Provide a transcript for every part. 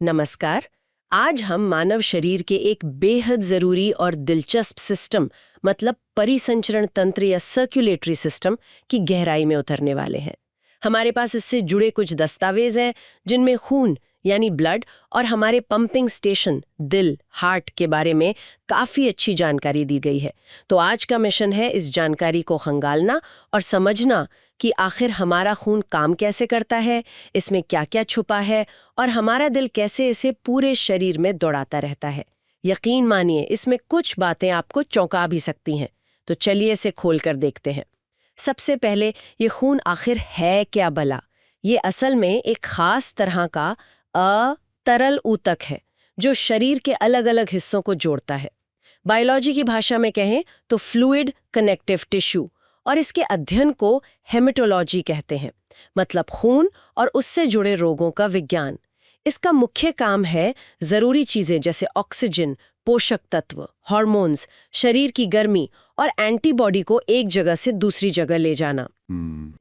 नमस्कार। आज हम मानव शरीर के एक बेहद जरूरी और दिलचस्प सिस्टम मतलब परिसंचरण तंत्र या सर्कुलेटरी सिस्टम की गहराई में उतरने वाले हैं। हमारे पास इससे जुड़े कुछ दस्तावेज हैं जिनमें खून यानी ब्लड और हमारे पंपिंग स्टेशन दिल हार्ट के बारे में काफी अच्छी जानकारी दी गई है। तो आज का मिशन है इस जानकारी को खंगालना और समझना कि आखिर हमारा खून काम कैसे करता है, इसमें क्या क्या छुपा है और हमारा दिल कैसे इसे पूरे शरीर में दौड़ाता रहता है। यकीन मानिए इसमें कुछ बातें आपको चौंका भी सकती हैं। तो चलिए इसे खोल कर देखते हैं। सबसे पहले ये खून आखिर है क्या भला? ये असल में एक खास तरह का तरल ऊतक है जो शरीर के अलग अलग हिस्सों को जोड़ता है। बायोलॉजी की भाषा में कहें तो फ्लूइड कनेक्टिव टिश्यू, और इसके अध्ययन को हेमेटोलॉजी कहते हैं, मतलब खून और उससे जुड़े रोगों का विज्ञान। इसका मुख्य काम है जरूरी चीजें जैसे ऑक्सीजन, पोषक तत्व, हार्मोन्स, शरीर की गर्मी और एंटीबॉडी को एक जगह से दूसरी जगह ले जाना।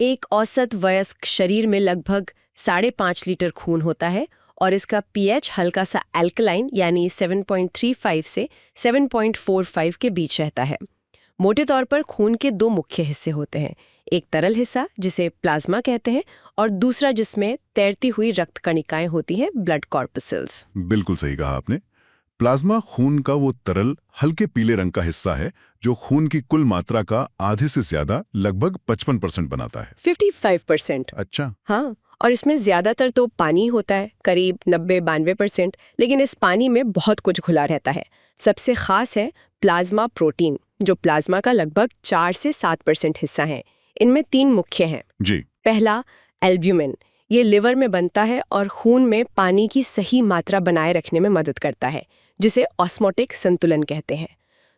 एक औसत वयस्क शरीर में लगभग 5.5 लीटर खून होता है और इसका पीएच हल्का सा अल्कलाइन यानी 7.35 से 7.45 के बीच रहता है। मोटे तौर पर खून के दो मुख्य हिस्से होते हैं, एक तरल हिस्सा जिसे प्लाज्मा कहते हैं और दूसरा जिसमें तैरती हुई रक्त कणिकाएं होती हैं, ब्लड कॉर्पसेल्स। बिल्कुल सही कहा आपने। प्लाज्मा खून का वो तरल हल्के पीले रंग का हिस्सा है जो खून की कुल मात्रा का आधे से ज्यादा लगभग 55% बनाता है। 55%? अच्छा। हाँ, और इसमें ज्यादातर तो पानी होता है, करीब 90-92%, लेकिन इस पानी में बहुत कुछ घुला रहता है। सबसे खास है प्लाज्मा प्रोटीन, जो प्लाज्मा का लगभग 4 से 7% हिस्सा है। इनमें 3 मुख्य हैं जी। पहला, एल्ब्यूमिन। ये लिवर में बनता है और खून में पानी की सही मात्रा बनाए रखने में मदद करता है, जिसे ऑस्मोटिक संतुलन कहते हैं।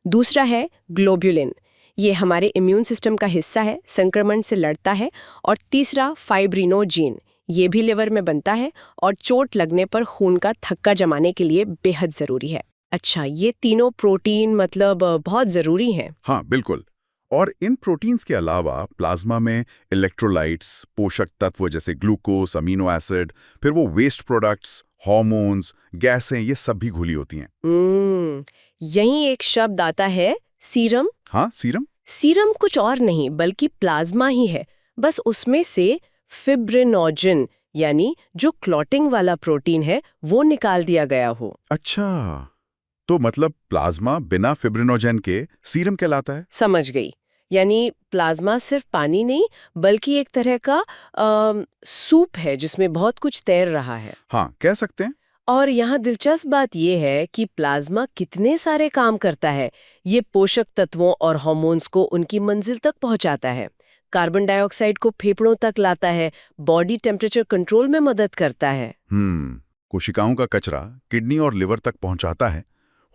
दूसरा है ग्लोब्युलिन। ये हमारे इम्यून सिस्टम का हिस्सा है, संक्रमण से लड़ता है। और तीसरा, फाइब्रिनोजीन। ये भी लिवर में बनता है और चोट लगने पर खून का थक्का जमाने के लिए बेहद जरूरी है। अच्छा, ये तीनों प्रोटीन मतलब बहुत जरूरी हैं। हाँ बिल्कुल। और इन प्रोटीन्स के अलावा प्लाज्मा में इलेक्ट्रोलाइट्स, पोषक तत्व जैसे ग्लूकोज, अमीनो एसिड, फिर वो वेस्ट प्रोडक्ट्स, हार्मोन्स, गैसें, ये सब भी घुली होती हैं। यही एक शब्द आता है, सीरम। हाँ, सीरम। सीरम कुछ और नहीं बल्कि प्लाज्मा ही है, बस उसमें से फिब्रिनोजन यानी जो क्लॉटिंग वाला प्रोटीन है वो निकाल दिया गया हो। अच्छा, तो मतलब प्लाज्मा बिना फिब्रिनोजेन के सीरम कहलाता है। समझ गई। यानी प्लाज्मा सिर्फ पानी नहीं बल्कि एक तरह का सूप है जिसमें बहुत कुछ तैर रहा है। हाँ, कह सकते हैं। और यहाँ दिलचस्प बात यह है कि प्लाज्मा कितने सारे काम करता है। ये पोषक तत्वों और हार्मोन्स को उनकी मंजिल तक पहुंचाता है, कार्बन डाइऑक्साइड को फेफड़ों तक लाता है, बॉडी टेम्परेचर कंट्रोल में मदद करता है। कोशिकाओं का कचरा किडनी और लिवर तक पहुंचाता है,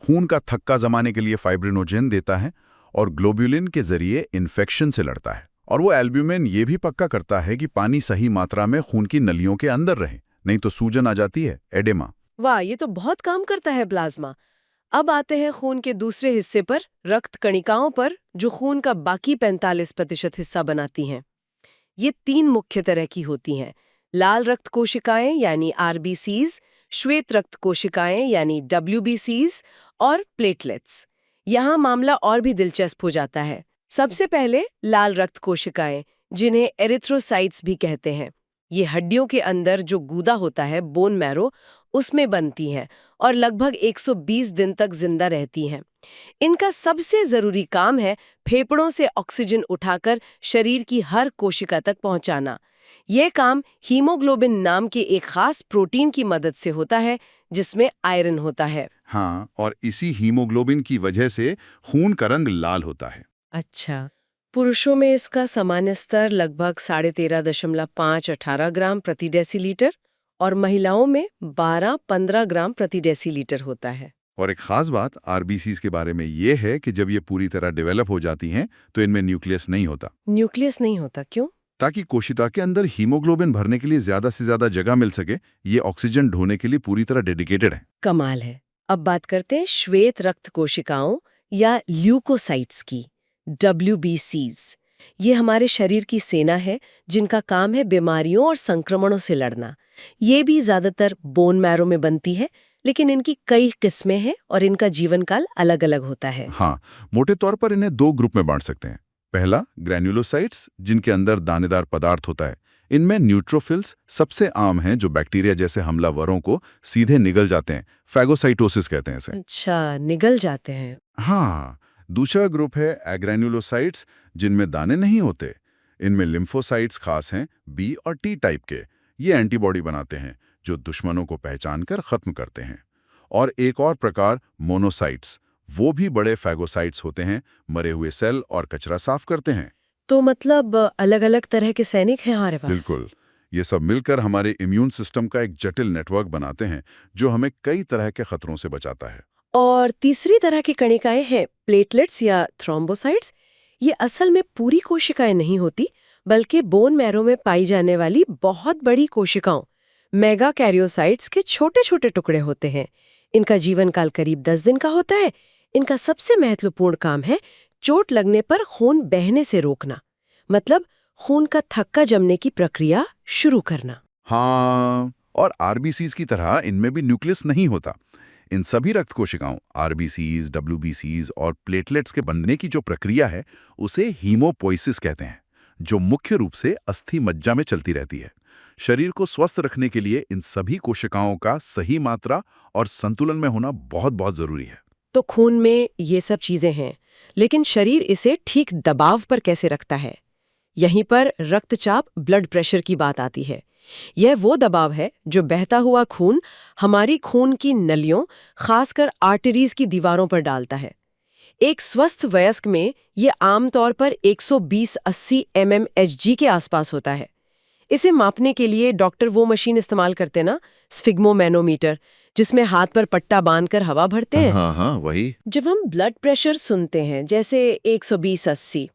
खून का थक्का जमाने के लिए फाइब्रिनोजेन देता है और ग्लोब्युलिन के जरिए इन्फेक्शन से लड़ता है। और वो एल्ब्यूमिन ये भी पक्का करता है कि पानी सही मात्रा में खून की नलियों के अंदर रहे, नहीं तो सूजन आ जाती है, एडेमा। वाह, ये तो बहुत काम करता है प्लाज्मा। अब आते हैं खून के दूसरे हिस्से पर, रक्त कणिकाओं पर, जो खून का बाकी 45% हिस्सा बनाती हैं। ये 3 मुख्य तरह की होती हैं, लाल रक्त कोशिकाएं यानी आरबीसीज, श्वेत रक्त कोशिकाएं यानी डब्ल्यूबीसीज और प्लेटलेट्स। यहाँ मामला और भी दिलचस्प हो जाता है। सबसे पहले लाल रक्त कोशिकाएं, जिन्हें एरिथ्रोसाइट्स भी कहते हैं। ये हड्डियों के अंदर जो गूदा होता है, बोन मैरो, उसमें बनती हैं और लगभग 120 दिन तक जिंदा रहती हैं। इनका सबसे जरूरी काम है फेफड़ों से ऑक्सीजन उठाकर शरीर की हर कोशिका तक पहुंचाना। यह काम हीमोग्लोबिन नाम के एक खास प्रोटीन की मदद से होता है जिसमें आयरन होता है। हाँ, और इसी हीमोग्लोबिन की वजह से खून का रंग लाल होता है। अच्छा, पुरुषों में इसका सामान्य स्तर लगभग 13.5-18 ग्राम प्रति डेसीलीटर और महिलाओं में 12-15 ग्राम प्रति डेसीलीटर होता है। और एक खास बात आरबीसीज के बारे में ये है कि जब ये पूरी तरह डेवलप हो जाती हैं तो इनमें न्यूक्लियस नहीं होता। न्यूक्लियस नहीं होता क्यों? ताकि कोशिका के अंदर हीमोग्लोबिन भरने के लिए ज्यादा से ज्यादा जगह मिल सके। ये ऑक्सीजन ढोने के लिए पूरी तरह डेडिकेटेड है। कमाल है। अब बात करते हैं श्वेत रक्त कोशिकाओं या ल्यूकोसाइट्स की, WBCs। ये हमारे शरीर की सेना है जिनका काम है बीमारियों और संक्रमणों से लड़ना। ये भी ज्यादातर बोन मैरो में बनती है, लेकिन इनकी कई किस्में हैं और इनका जीवन काल अलग-अलग होता है। हाँ, मोटे तौर पर इन्हें दो ग्रुप में बांट सकते हैं। पहला, ग्रैन्युलोसाइट्स, जिनके अंदर दानेदार पदार्थ होता है। इनमें न्यूट्रोफिल्स सबसे आम हैं, जो बैक्टीरिया जैसे हमलावरों को सीधे निगल जाते हैं। फैगोसाइटोसिस कहते हैं इसे। अच्छा, निगल जाते हैं। हाँ, दूसरा ग्रुप है एग्रैन्युलोसाइट्स, जिनमें दाने नहीं होते। इनमें लिम्फोसाइट्स खास हैं, बी और टी टाइप के। ये एंटीबॉडी बनाते हैं, जो दुश्मनों को पहचानकर खत्म करते हैं। और एक और प्रकार, मोनोसाइट्स, वो भी बड़े फैगोसाइट्स होते हैं, मरे हुए सेल और कचरा साफ करते हैं। तो मतलब अलग-अलग तरह के सैनिक हैं हमारे पास। बिल्कुल, ये सब मिलकर हमारे इम्यून सिस्टम का एक जटिल नेटवर्क बनाते हैं, जो हमें कई तरह के खतरों से बचाता है। और तीसरी तरह की कणिकाएं हैं प्लेटलेट्स या थ्रोम्बोसाइट्स। ये असल में पूरी कोशिकाएं नहीं होती, बल्कि बोन मैरो में पाई जाने वाली बहुत बड़ी कोशिकाओं मेगा कैरियोसाइट्स के छोटे-छोटे टुकड़े होते हैं। इनका जीवन काल करीब 10 दिन का होता है। इनका सबसे महत्वपूर्ण काम है चोट लगने पर खून बहने से रोकना, मतलब खून का थक्का जमने की प्रक्रिया शुरू करना। हाँ, और आरबीसीज की तरह इनमें भी न्यूक्लियस नहीं होता। इन सभी रक्त कोशिकाओं, आरबीसीज, डब्ल्यूबीसीज और प्लेटलेट्स के बनने की जो प्रक्रिया है, उसे हीमोपोइसिस कहते हैं, जो मुख्य रूप से अस्थि मज्जा में चलती रहती है। शरीर को स्वस्थ रखने के लिए इन सभी कोशिकाओं का सही मात्रा और संतुलन में होना बहुत बहुत जरूरी है। तो खून में ये सब चीजें हैं, लेकिन शरीर इसे ठीक दबाव पर कैसे रखता है? यहीं पर रक्तचाप, ब्लड प्रेशर की बात आती है। यह वो दबाव है जो बहता हुआ खून हमारी खून की नलियों, खासकर आर्टरीज की दीवारों पर डालता है। एक स्वस्थ वयस्क में ये आमतौर पर 120-80 mmHg के आसपास होता है। इसे मापने के लिए डॉक्टर वो मशीन इस्तेमाल करते ना, स्फिग्मोमैनोमीटर, जिसमें हाथ पर पट्टा बांधकर हवा भरते हैं। हाँ, वही। जब हम ब्लड प्रेशर सुनते हैं, जैसे 120-80,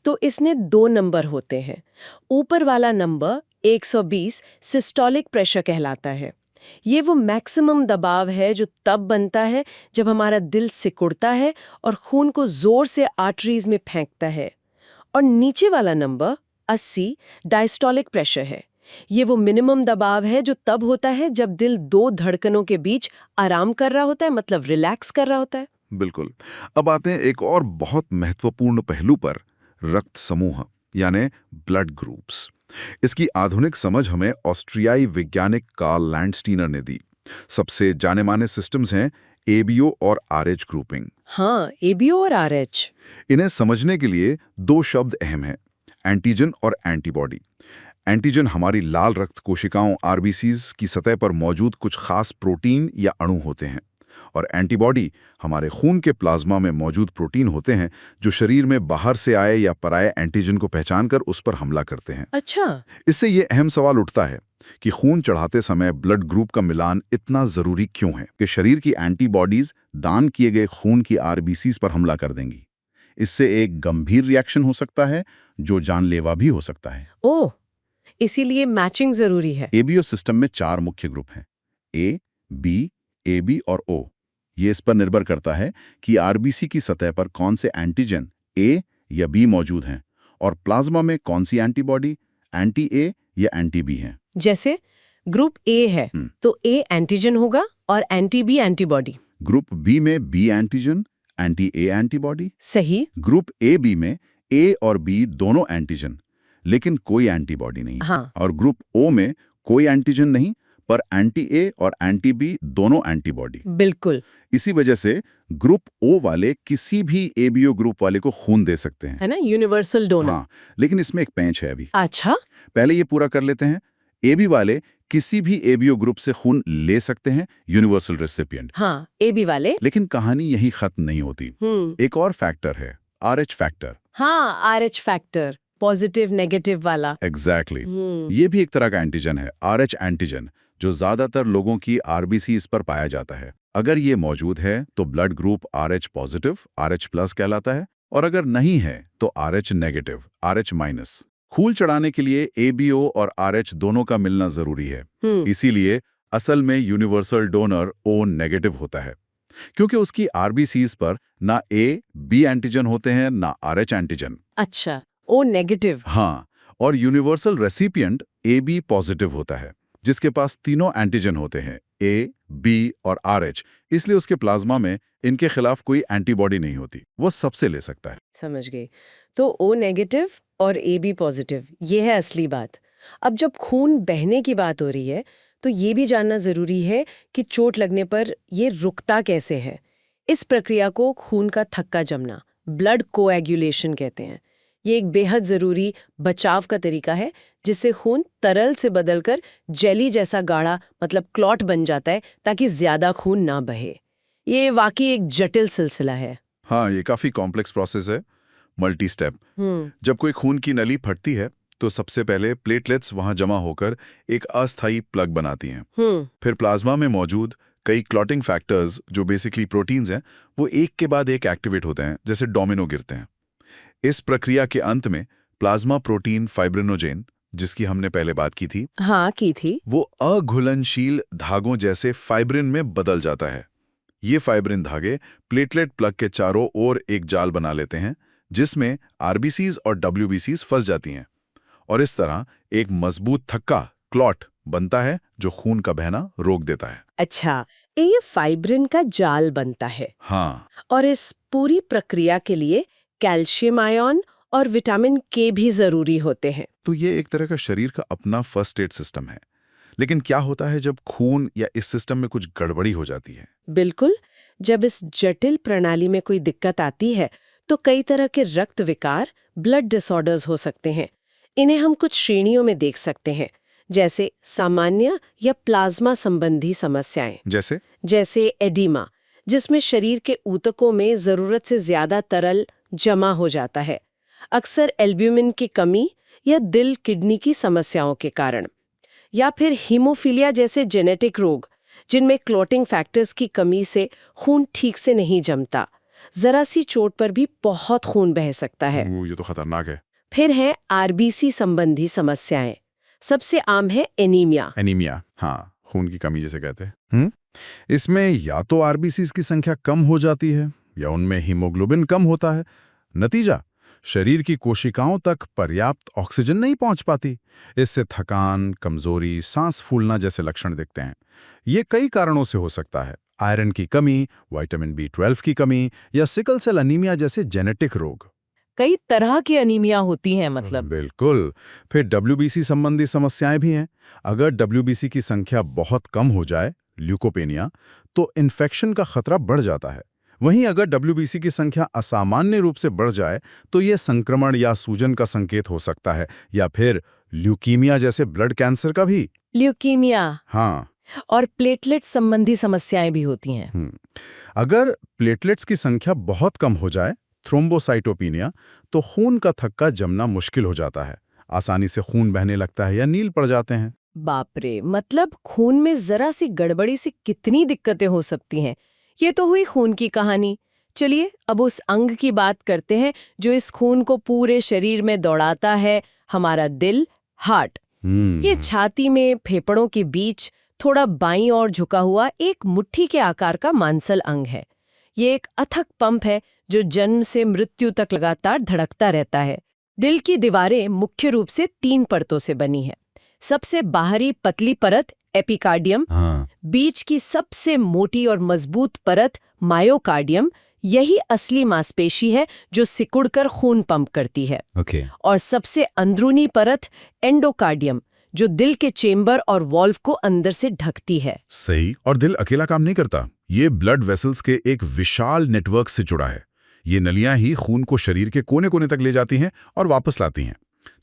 तो इसने 2 नंबर होते हैं। ऊपर वाला नंबर 120 सिस्टोलिक प्रेशर कहलाता है। ये वो मैक्सिमम दबाव है जो तब बनता है जब हमारा दिल सिकुड़ता है और खून को जोर से आर्टरीज में फेंकता है। और नीचे वाला नंबर 80 डायस्टोलिक प्रेशर है। ये वो मिनिमम दबाव है जो तब होता है जब दिल 2 धड़कनों के बीच आराम कर रहा होता है, मतलब रिलैक्स कर रहा होता है। बिल्कुल। अब आते हैं एक और बहुत महत्वपूर्ण पहलू पर, रक्त समूह यानी ब्लड ग्रुप्स। इसकी आधुनिक समझ हमें ऑस्ट्रियाई वैज्ञानिक कार्ल लैंडस्टीनर ने दी। सबसे जाने माने सिस्टम्स हैं एबीओ और आरएच ग्रुपिंग। हाँ, एबीओ और आरएच। इन्हें समझने के लिए 2 शब्द अहम हैं, एंटीजन और एंटीबॉडी। एंटीजन हमारी लाल रक्त कोशिकाओं आरबीसीज की सतह पर मौजूद कुछ खास प्रोटीन या अणु होते हैं, और एंटीबॉडी हमारे खून के प्लाज्मा में मौजूद प्रोटीन होते हैं, जो शरीर में बाहर से आए या पराये एंटीजन को पहचानकर उस पर हमला करते हैं। अच्छा। इससे ये अहम सवाल उठता है कि खून चढ़ाते समय ब्लड ग्रुप का मिलान इतना जरूरी क्यों है कि शरीर की एंटीबॉडीज दान किए गए खून की आरबीसीज पर हमला कर देंगी। इससे एक गंभीर रिएक्शन हो सकता है, जो जानलेवा भी हो सकता है। ओह, इसीलिए मैचिंग जरूरी है। एबीओ सिस्टम में 4 मुख्य ग्रुप हैं, ए, बी, एबी और ओ। ये इस पर निर्भर करता है कि आरबीसी की सतह पर कौन से एंटीजन ए या बी मौजूद हैं, और प्लाज्मा में कौन सी एंटीबॉडी एंटी ए या एंटी बी हैं। जैसे ग्रुप ए है तो ए एंटीजन होगा और anti B antibody. Group B में B antigen, anti A antibody. सही। ग्रुप ए बी में ए और बी दोनों एंटीजन, लेकिन कोई एंटीबॉडी नहीं। हाँ। और ग्रुप ओ में कोई एंटीजन नहीं, पर एंटी ए और एंटी बी दोनों एंटीबॉडी। बिल्कुल। इसी वजह से ग्रुप ओ वाले किसी भी एबीओ ग्रुप वाले को खून दे सकते हैं, है ना, यूनिवर्सल डोनर। हाँ, लेकिन इसमें एक पेंच है अभी। अच्छा। पहले ये पूरा कर लेते हैं। एबी वाले किसी भी एबीओ ग्रुप से खून ले सकते हैं, यूनिवर्सल रेसिपिएंट। हाँ, एबी वाले। लेकिन कहानी यही खत्म नहीं होती। एक और फैक्टर है, आरएच फैक्टर। हाँ, आरएच फैक्टर, पॉजिटिव नेगेटिव वाला। एग्जैक्टली। ये भी एक तरह का एंटीजन है, आरएच एंटीजन, जो ज्यादातर लोगों की आरबीसीज पर पाया जाता है। अगर ये मौजूद है तो blood group RH positive, RH plus कहलाता है, और अगर नहीं है तो आरएच नेगेटिव, आरएच माइनस। खून चढ़ाने के लिए एबीओ और आरएच दोनों का मिलना जरूरी है। इसीलिए असल में यूनिवर्सल डोनर ओ नेगेटिव होता है, क्योंकि उसकी आरबीसीज पर ना ए बी एंटीजन होते हैं, ना आरएच एंटीजन। अच्छा, ओ नेगेटिव। हाँ, और universal recipient A B positive होता है। जिसके पास तीनों एंटीजन होते हैं, A, B और RH, इसलिए उसके प्लाज्मा में इनके खिलाफ कोई एंटीबॉडी नहीं होती, वो सबसे ले सकता है। समझ गई। तो O नेगेटिव और AB पॉजिटिव, ये है असली बात। अब जब खून बहने की बात हो रही है, तो ये भी जानना जरूरी है कि चोट लगने पर ये रुकता कैसे है। इस प्रक्रिया को खून का थक्का जमना, ब्लड कोएगुलेशन कहते हैं। ये एक बेहद जरूरी बचाव का तरीका है, जिससे खून तरल से बदलकर जेली जैसा गाढ़ा मतलब क्लॉट बन जाता है, ताकि ज्यादा खून ना बहे। ये वाकई एक जटिल सिलसिला है। हाँ, ये काफी कॉम्प्लेक्स प्रोसेस है, मल्टी स्टेप। जब कोई खून की नली फटती है तो सबसे पहले प्लेटलेट्स वहां जमा होकर एक अस्थायी प्लग बनाती हैं। फिर प्लाज्मा में मौजूद कई क्लॉटिंग फैक्टर्स, जो बेसिकली प्रोटीन्स हैं, वो एक के बाद एक एक्टिवेट होते हैं, जैसे डोमिनो गिरते हैं। इस प्रक्रिया के अंत में प्लाज्मा प्रोटीन फाइब्रिनोजेन, जिसकी हमने पहले बात की थी, की थी, वो अघुलनशील धागों जैसे फाइब्रिन में बदल जाता है। ये फाइब्रिन धागे प्लेटलेट प्लग के चारों ओर एक जाल बना लेते हैं, जिसमें आरबीसीज और डब्ल्यूबीसीज फंस जाती हैं, और इस तरह एक मजबूत थक्का, क्लॉट बनता है, जो खून का बहना रोक देता है। अच्छा, ये फाइब्रिन का जाल बनता है। हाँ, और इस पूरी प्रक्रिया के लिए कैल्शियम आयन और विटामिन के भी जरूरी होते हैं। तो ये एक तरह का शरीर का अपना फर्स्ट एड सिस्टम है। लेकिन क्या होता है जब खून या इस सिस्टम में कुछ गड़बड़ी हो जाती है? बिल्कुल, जब इस जटिल प्रणाली में कोई दिक्कत आती है, तो कई तरह के रक्त विकार, ब्लड डिसऑर्डर्स हो सकते हैं। इन्हें हम कुछ श्रेणियों में देख सकते हैं, जैसे सामान्य या प्लाज्मा संबंधी समस्याएं, जैसे एडिमा, जिसमें शरीर के ऊतकों में जरूरत से ज्यादा तरल जमा हो जाता है, अक्सर एल्ब्यूमिन की कमी या दिल किडनी की समस्याओं के कारण, या फिर हीमोफीलिया जैसे जेनेटिक रोग, जिनमें क्लॉटिंग फैक्टर्स की कमी से खून ठीक से नहीं जमता। जरा सी चोट पर भी बहुत खून बह सकता है। ये तो खतरनाक है। फिर है आरबीसी संबंधी समस्याएं। सबसे आम है एनीमिया। हाँ, खून की कमी जिसे कहते हैं। इसमें या तो आरबीसीज की संख्या कम हो जाती है या उनमें हीमोग्लोबिन कम होता है। नतीजा, शरीर की कोशिकाओं तक पर्याप्त ऑक्सीजन नहीं पहुंच पाती। इससे थकान, कमजोरी, सांस फूलना जैसे लक्षण दिखते हैं। ये कई कारणों से हो सकता है। आयरन की कमी, विटामिन B12 की कमी या सिकल सेल अनीमिया जैसे जेनेटिक रोग। कई तरह की अनीमिया होती हैं मतलब। बिल्कुल। फिर WBC संबंधी समस्याएं भी हैं। अगर WBC की संख्या बहुत कम हो जाए, ल्यूकोपेनिया, तो इन्फेक्शन का खतरा बढ़ जाता है। वहीं अगर WBC की संख्या असामान्य रूप से बढ़ जाए, तो यह संक्रमण या सूजन का संकेत हो सकता है, या फिर ल्यूकीमिया जैसे ब्लड कैंसर का भी। ल्यूकीमिया। हाँ। और प्लेटलेट संबंधी समस्याएं भी होती हैं। अगर प्लेटलेट्स की संख्या बहुत कम हो जाए, थ्रोम्बोसाइटोपिनिया, तो खून का थक्का जमना मुश्किल हो जाता है। आसानी से खून बहने लगता है या नील पड़ जाते हैं। बाप रे, मतलब खून में जरा सी गड़बड़ी से कितनी दिक्कतें हो सकती हैं। ये तो हुई खून की कहानी। चलिए अब उस अंग की बात करते हैं जो इस खून को पूरे शरीर में दौड़ाता है, हमारा दिल, हार्ट। ये छाती में फेफड़ों के बीच थोड़ा बाईं ओर झुका हुआ एक मुट्ठी के आकार का मांसल अंग है। ये एक अथक पंप है जो जन्म से मृत्यु तक लगातार धड़कता रहता है। दिल की दीवारें मुख्य रूप से 3 परतों से बनी है। सबसे बाहरी पतली परत एपिकार्डियम, बीच की सबसे मोटी और मजबूत परत मायोकार्डियम, यही असली मांसपेशी है जो सिकुड़कर खून पंप करती है। और सबसे अंदरूनी परत एंडोकार्डियम, जो दिल के चेंबर और वॉल्व को अंदर से ढकती है। सही। और दिल अकेला काम नहीं करता। ये ब्लड वेसल्स के एक विशाल नेटवर्क से जुड़ा है। ये नलियां ही खून को शरीर के कोने कोने तक ले जाती हैं और वापस लाती हैं।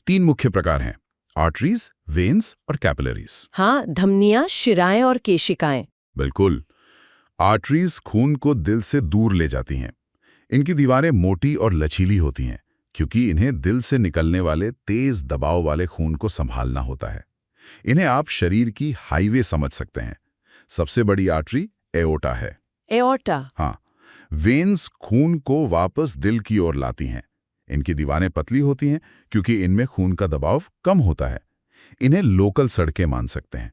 3 मुख्य प्रकार हैं, आर्टरीज, वेन्स और कैपिलरीज। हाँ, धमनियां, शिराएं और केशिकाएं। बिल्कुल। आर्टरीज खून को दिल से दूर ले जाती हैं। इनकी दीवारें मोटी और लचीली होती हैं, क्योंकि इन्हें दिल से निकलने वाले तेज दबाव वाले खून को संभालना होता है। इन्हें आप शरीर की हाईवे समझ सकते हैं। सबसे बड़ी आर्टरी एओर्टा है। एओर्टा? हाँ। वेन्स खून को वापस दिल की ओर लाती हैं। इनकी दीवारें पतली होती हैं क्योंकि इनमें खून का दबाव कम होता है। इन्हें लोकल सड़कें मान सकते हैं।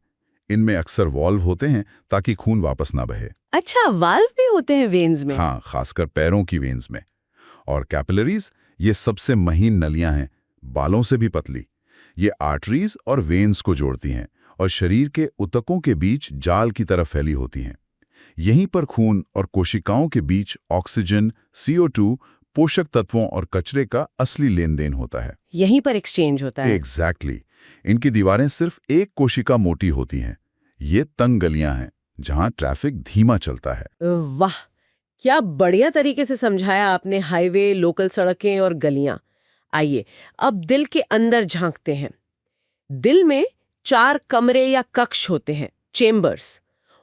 इनमें अक्सर वॉल्व होते हैं ताकि खून वापस ना बहे। अच्छा, वाल्व भी होते हैं वेन्स में? हाँ, खासकर पैरों की वेन्स में। और कैपिलरीज, ये सबसे महीन नलियां हैं, बालों से भी पतली। ये आर्टरीज और वेन्स को जोड़ती हैं और शरीर के ऊतकों के बीच जाल की तरह फैली होती हैं। यहीं पर खून और कोशिकाओं के बीच ऑक्सीजन, CO2, पोषक तत्वों और कचरे का असली लेन देन होता है। यहीं पर एक्सचेंज होता है। एग्जैक्टली। इनकी दीवारें सिर्फ एक कोशिका मोटी होती हैं। ये तंग गलियां हैं जहां ट्रैफिक धीमा चलता है। वाह, क्या बढ़िया तरीके से समझाया आपने हाईवे, लोकल सड़कें और गलियां। आइए अब दिल के अंदर झांकते हैं। दिल में 4 कमरे या कक्ष होते हैं, चेम्बर्स।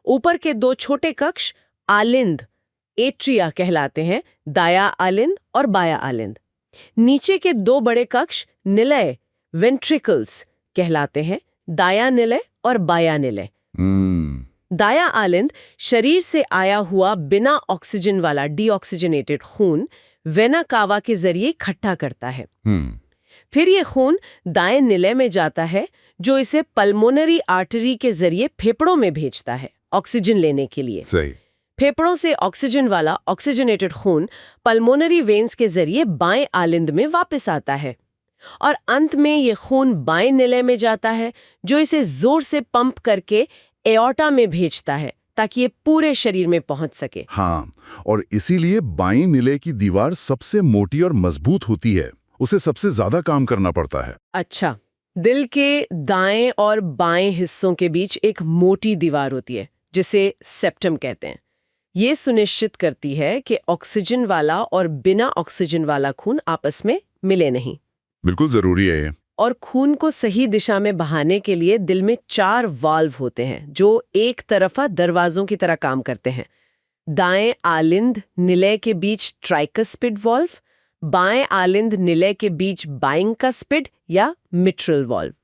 ऊपर के 2 छोटे कक्ष आलिंद, एट्रिया कहलाते हैं, दाया आलिंद और बाया आलिंद। नीचे के 2 बड़े कक्ष निलय, वेंट्रिकल्स कहलाते हैं, दाया निलय और बाया निलय। दाया आलिंद शरीर से आया हुआ बिना ऑक्सीजन वाला डीऑक्सीजनेटेड खून वेना कावा के जरिए इकट्ठा करता है। फिर ये खून दाएं निलय में जाता है, जो इसे पल्मोनरी आर्टरी के जरिए फेफड़ों में भेजता है ऑक्सीजन लेने के लिए। सही। फेफड़ों से ऑक्सीजन वाला ऑक्सीजनेटेड खून पल्मोनरी वेन्स के जरिए बाएं आलिंद में वापस आता है और अंत में ये खून बाएं निलय में जाता है, जो इसे जोर से पंप करके एओर्टा में भेजता है ताकि ये पूरे शरीर में पहुंच सके। हाँ, और इसीलिए बाईं निलय की दीवार सबसे मोटी और मजबूत होती है। उसे सबसे ज्यादा काम करना पड़ता है। अच्छा, दिल के दाएं और बाएं हिस्सों के बीच एक मोटी दीवार होती है जिसे सेप्टम कहते हैं। ये सुनिश्चित करती है कि ऑक्सीजन वाला और बिना ऑक्सीजन वाला खून आपस में मिले नहीं। बिल्कुल जरूरी है ये। और खून को सही दिशा में बहाने के लिए दिल में 4 वाल्व होते हैं जो एक तरफा दरवाजों की तरह काम करते हैं। दाएं आलिंद निलय के बीच ट्राइकस्पिड वाल्व, बाएं आलिंद निलय के बीच बाइंकस्पिड या मिट्रल वाल्व,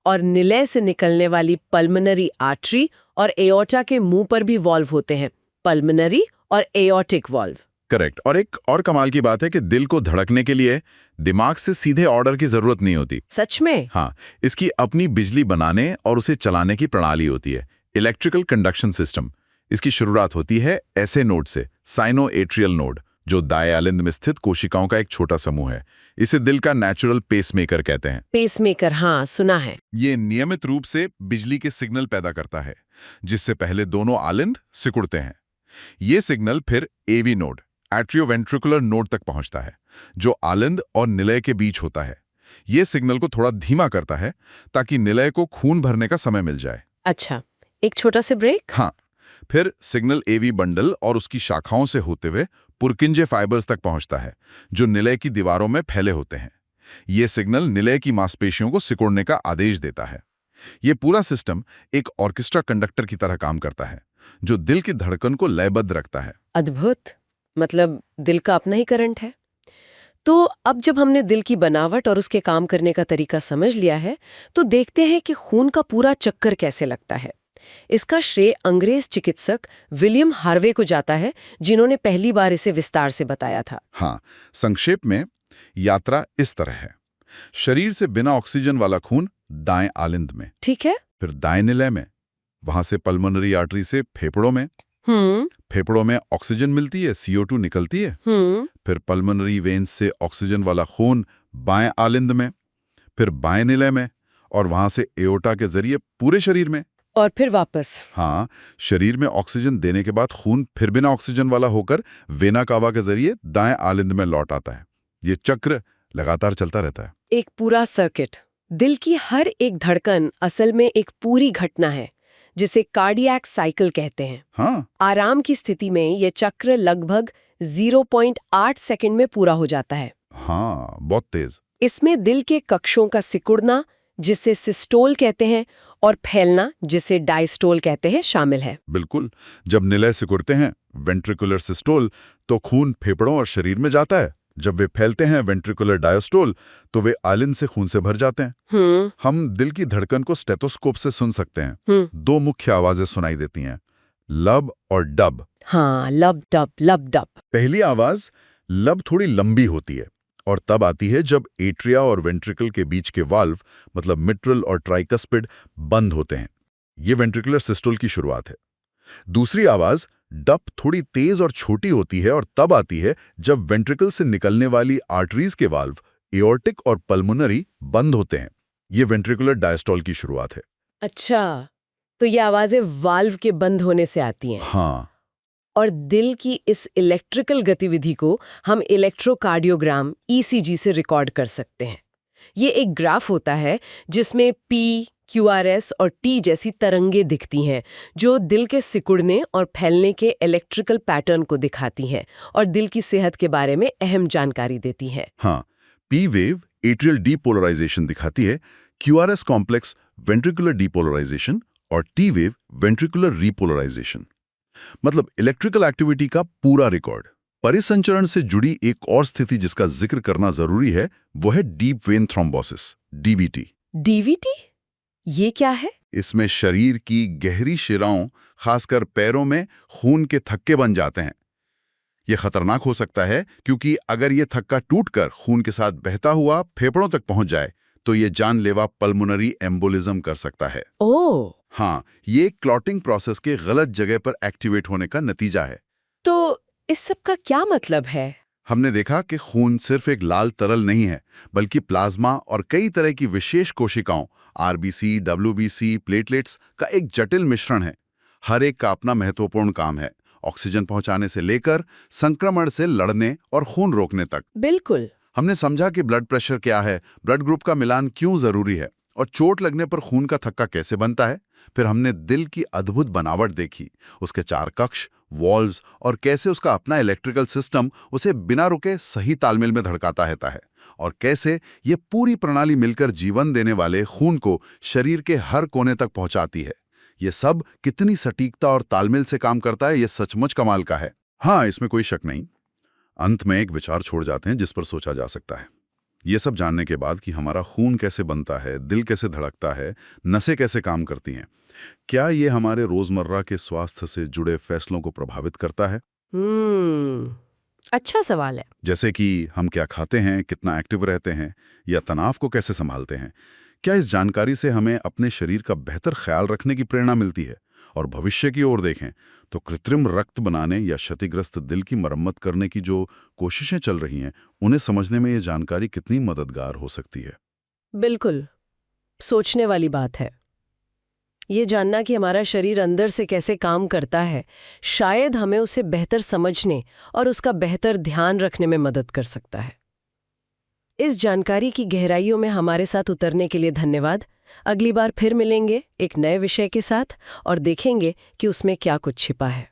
और निलय से निकलने वाली पल्मोनरी आर्टरी और एओर्टा के मुंह पर भी वाल्व होते हैं, पल्मोनरी और एओर्टिक वाल्व। करेक्ट। और एक और कमाल की बात है कि दिल को धड़कने के लिए दिमाग से सीधे ऑर्डर की जरूरत नहीं होती। सच में? हाँ, इसकी अपनी बिजली बनाने और उसे चलाने की प्रणाली होती है, इलेक्ट्रिकल कंडक्शन सिस्टम। इसकी शुरुआत होती है ऐसे नोड से, साइनो एट्रियल नोड, जो दाएं आलिंद में स्थित कोशिकाओं का एक छोटा समूह है। इसे दिल का नेचुरल पेसमेकर कहते हैं। पेसमेकर, हाँ सुना है। ये नियमित रूप से बिजली के सिग्नल पैदा करता है, जिससे पहले दोनों आलिंद सिकुड़ते हैं। ये सिग्नल फिर एवी नोड, एट्रियोवेंट्रिकुलर नोड तक पहुंचता है, जो आलिंद और निलय के बीच होता है। ये सिग्नल को थोड़ा धीमा करता है ताकि निलय को खून भरने का समय मिल जाए। अच्छा, एक छोटा सा ब्रेक। हाँ, फिर सिग्नल एवी बंडल और उसकी शाखाओं से होते हुए पुरकिंजे फाइबर्स तक पहुंचता है, जो निलय की दीवारों में फैले होते हैं। ये सिग्नल निलय की मांसपेशियों को सिकुड़ने का आदेश देता है। ये पूरा सिस्टम एक ऑर्केस्ट्रा कंडक्टर की तरह काम करता है, जो दिल की धड़कन को लयबद्ध रखता है। अद्भुत, मतलब दिल का अपना ही करंट है। तो अब जब हमने दिल की बनावट और उसके काम करने का तरीका समझ लिया है, तो देखते हैं कि खून का पूरा चक्कर कैसे लगता है। इसका श्रेय अंग्रेज चिकित्सक विलियम हार्वे को जाता है, जिन्होंने पहली बार इसे विस्तार से बताया था। हाँ, संक्षेप में यात्रा इस तरह है। शरीर से बिना ऑक्सीजन वाला खून दाएं आलिंद में, ठीक है, फिर दाएं निलय में, वहां से पल्मोनरी आर्टरी से फेफड़ों में, फेफड़ों में ऑक्सीजन मिलती है, CO2 निकलती है, फिर पल्मोनरी वेन्स से ऑक्सीजन वाला खून बाएं आलिंद में, फिर बाएं निलय में, और वहां से एओर्टा के जरिए पूरे शरीर में, और फिर वापस। हाँ, शरीर में ऑक्सीजन देने के बाद खून फिर बिना ऑक्सीजन वाला होकर वेना कावा के जरिए दाएं आलिंद में लौट आता है। ये चक्र लगातार चलता रहता है। एक पूरा सर्किट। दिल की हर एक धड़कन असल में एक पूरी घटना है, जिसे कार्डियक साइकिल कहते हैं। हाँ, आराम की स्थिति में यह चक्र लगभग 0.8 सेकंड में पूरा हो जाता है। हाँ, बहुत तेज। इसमें दिल के कक्षों का सिकुड़ना, जिसे सिस्टोल कहते हैं, और फैलना, जिसे डायस्टोल कहते हैं, शामिल है। बिल्कुल। जब निलय सिकुड़ते हैं, वेंट्रिकुलर सिस्टोल, तो खून फेफड़ों और शरीर में जाता है। जब वे फैलते हैं, वेंट्रिकुलर डायस्टोल, तो वे आलिंद से खून से भर जाते हैं। हम दिल की धड़कन को स्टेथोस्कोप से सुन सकते हैं। 2 मुख्य आवाजें सुनाई देती हैं, लब और डब। हाँ, लब डब, लब डब। पहली आवाज लब थोड़ी लंबी होती है और तब आती है जब एट्रिया और वेंट्रिकल के बीच के वाल्व, मतलब मिट्रल और ट्राइकस्पिड, बंद होते हैं। ये वेंट्रिकुलर सिस्टोल की शुरुआत है। दूसरी आवाज डप थोड़ी तेज और छोटी होती है और तब आती है जब वेंट्रिकल से निकलने वाली आर्टरीज के वाल्व, एओर्टिक और पल्मोनरी, बंद होते हैं। ये वेंट्रिकुलर डायस्टोल की शुरुआत है। अच्छा, तो ये आवाजें वाल्व के बंद होने से आती हैं। हाँ, और दिल की इस इलेक्ट्रिकल गतिविधि को हम इलेक्ट्रोकार्डियोग्राम ईसीजी से रिकॉर्ड कर सकते हैं। ये एक ग्राफ होता है जिसमें पी, क्यूआरएस और टी जैसी तरंगे दिखती हैं, जो दिल के सिकुड़ने और फैलने के इलेक्ट्रिकल पैटर्न को दिखाती हैं और दिल की सेहत के बारे में अहम जानकारी देती हैं। हाँ। पी वेव एट्रियल डीपोलराइजेशन दिखाती है, क्यूआरएस कॉम्प्लेक्स वेंट्रिकुलर डीपोलराइजेशन और टी वेव वेंट्रिकुलर रीपोलराइजेशन। मतलब इलेक्ट्रिकल एक्टिविटी का पूरा रिकॉर्ड। परिसंचरण से जुड़ी एक और स्थिति जिसका जिक्र करना जरूरी है, वो है deep vein thrombosis, DVT. DVT? ये क्या है? इसमें शरीर की गहरी शिराओं, खासकर पैरों में खून के थक्के बन जाते हैं। ये खतरनाक हो सकता है क्योंकि अगर ये थक्का टूटकर खून के साथ बहता हुआ फेफड़ों तक पहुंच जाए तो ये जानलेवा पल्मोनरी एम्बोलिज्म कर सकता है। ओह, हाँ, ये क्लॉटिंग प्रोसेस के गलत जगह पर एक्टिवेट होने का नतीजा है। तो इस सब का क्या मतलब है? हमने देखा कि खून सिर्फ एक लाल तरल नहीं है, बल्कि प्लाज्मा और कई तरह की विशेष कोशिकाओं, आरबीसी, डब्ल्यूबीसी, प्लेटलेट्स का एक जटिल मिश्रण है। हर एक का अपना महत्वपूर्ण काम है, ऑक्सीजन पहुंचाने से लेकर संक्रमण से लड़ने और खून रोकने तक। बिल्कुल। हमने समझा कि ब्लड प्रेशर क्या है, ब्लड ग्रुप का मिलान क्यों जरूरी है और चोट लगने पर खून का थक्का कैसे बनता है। फिर हमने दिल की अद्भुत बनावट देखी, उसके 4 कक्ष, वॉल्व्स और कैसे उसका अपना इलेक्ट्रिकल सिस्टम उसे बिना रुके सही तालमेल में धड़काता रहता है, और कैसे ये पूरी प्रणाली मिलकर जीवन देने वाले खून को शरीर के हर कोने तक पहुंचाती है। ये सब कितनी सटीकता और तालमेल से काम करता है, ये सचमुच कमाल का है। हाँ, इसमें कोई शक नहीं। अंत में एक विचार छोड़ जाते हैं जिस पर सोचा जा सकता है। ये सब जानने के बाद कि हमारा खून कैसे बनता है, दिल कैसे धड़कता है, नसें कैसे काम करती हैं, क्या ये हमारे रोजमर्रा के स्वास्थ्य से जुड़े फैसलों को प्रभावित करता है? अच्छा सवाल है। जैसे कि हम क्या खाते हैं, कितना एक्टिव रहते हैं, या तनाव को कैसे संभालते हैं। क्या इस जानकारी से हमें अपने शरीर का बेहतर ख्याल रखने की प्रेरणा मिलती है? और भविष्य की ओर देखें तो कृत्रिम रक्त बनाने या क्षतिग्रस्त दिल की मरम्मत करने की जो कोशिशें चल रही हैं, उन्हें समझने में ये जानकारी कितनी मददगार हो सकती है। बिल्कुल, सोचने वाली बात है। ये जानना कि हमारा शरीर अंदर से कैसे काम करता है, शायद हमें उसे बेहतर समझने और उसका बेहतर ध्यान रखने में मदद कर सकता है। इस जानकारी की गहराइयों में हमारे साथ उतरने के लिए धन्यवाद। अगली बार फिर मिलेंगे एक नए विषय के साथ और देखेंगे कि उसमें क्या कुछ छिपा है।